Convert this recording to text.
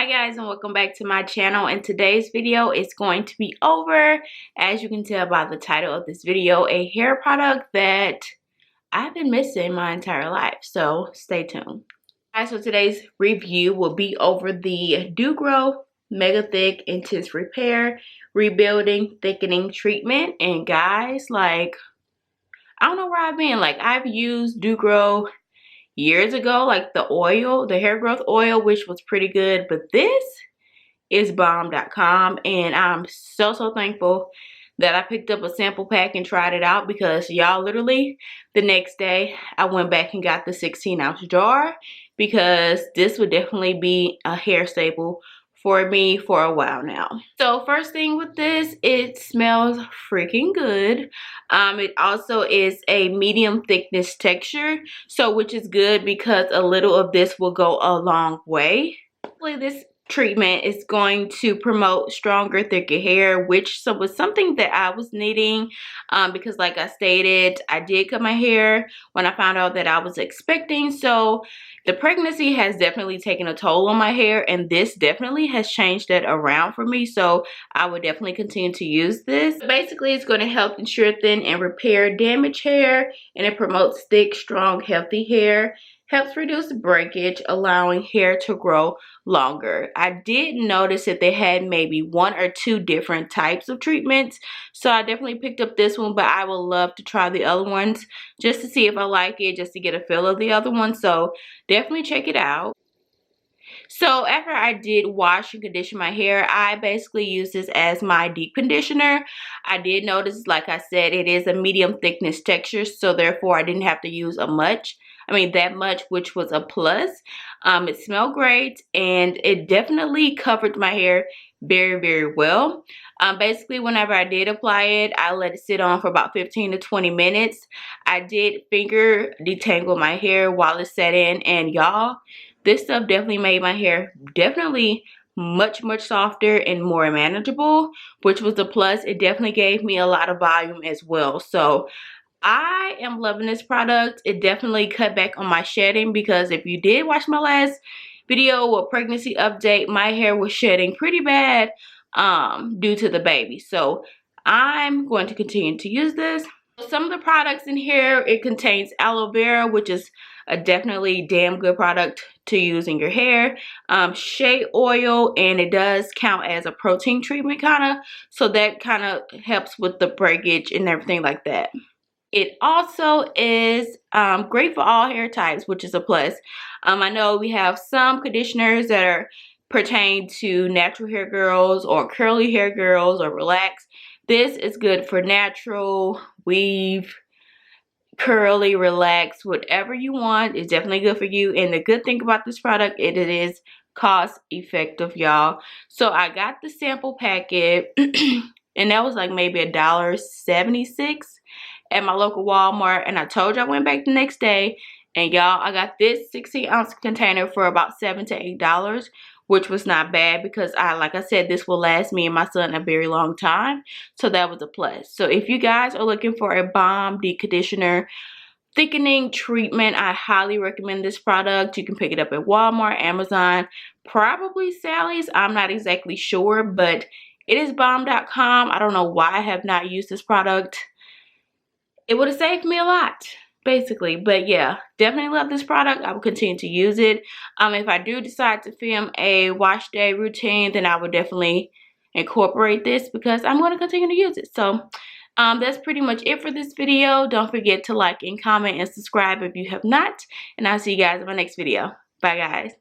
Hi guys, and welcome back to my channel. And today's video is going to be over, as you can tell by the title of this video, a hair product that I've been missing my entire life, so stay tuned. Alright, so today's review will be over the Do Grow Mega Thick Intense Repair Rebuilding Thickening Treatment. And guys, like, I don't know where I've been. Like, I've used Do Grow years ago, like the oil, the hair growth oil, which was pretty good, but this is bomb.com, and I'm so thankful that I picked up a sample pack and tried it out, because y'all, literally the next day I went back and got the 16-ounce jar, because this would definitely be a hair staple for me for a while now. So first thing with this, it smells freaking good. It also is a medium thickness texture, so which is good because a little of this will go a long way. Hopefully this treatment is going to promote stronger, thicker hair, which was something that I was needing, because like I stated, I did cut my hair when I found out that I was expecting. So the pregnancy has definitely taken a toll on my hair, and this definitely has changed that around for me. So I would definitely continue to use this. Basically, it's going to help and strengthen and repair damaged hair, and it promotes thick, strong, healthy hair. Helps reduce breakage, allowing hair to grow longer. I did notice that they had maybe 1 or 2 different types of treatments, so I definitely picked up this one, but I would love to try the other ones just to see if I like it, just to get a feel of the other one. So definitely check it out. So after I did wash and condition my hair, I basically use this as my deep conditioner. I did notice, like I said, it is a medium thickness texture, so therefore I didn't have to use that much, which was a plus. It smelled great, and it definitely covered my hair very well. Basically, whenever I did apply it, I let it sit on for about 15 to 20 minutes. I did finger detangle my hair while it set in, and y'all, this stuff definitely made my hair much softer and more manageable, which was a plus. It definitely gave me a lot of volume as well. So I am loving this product. It definitely cut back on my shedding, because if you did watch my last video with pregnancy update, my hair was shedding pretty bad due to the baby. So I'm going to continue to use this. Some of the products in here, it contains aloe vera, which is a definitely damn good product to use in your hair. Shea oil, and it does count as a protein treatment kind of, so that kind of helps with the breakage and everything like that. It also is great for all hair types, which is a plus. I know we have some conditioners that pertain to natural hair girls or curly hair girls or relaxed. This is good for natural, weave, curly, relaxed, whatever you want. It's definitely good for you. And the good thing about this product, it is cost effective, y'all. So I got the sample packet and that was like maybe $1.76 at my local Walmart, and I told you I went back the next day, and y'all, I got this 16-ounce container for about $7 to $8, which was not bad, because like I said, this will last me and my son a very long time, so that was a plus. So if you guys are looking for a bomb deep conditioner thickening treatment, I highly recommend this product. You can pick it up at Walmart, Amazon, probably Sally's, I'm not exactly sure, but it is bomb.com. I don't know why I have not used this product. It would have saved me a lot, basically. But yeah, definitely love this product. I will continue to use it. If I do decide to film a wash day routine, then I would definitely incorporate this, because I'm going to continue to use it. So that's pretty much it for this video. Don't forget to like and comment and subscribe if you have not. And I'll see you guys in my next video. Bye, guys.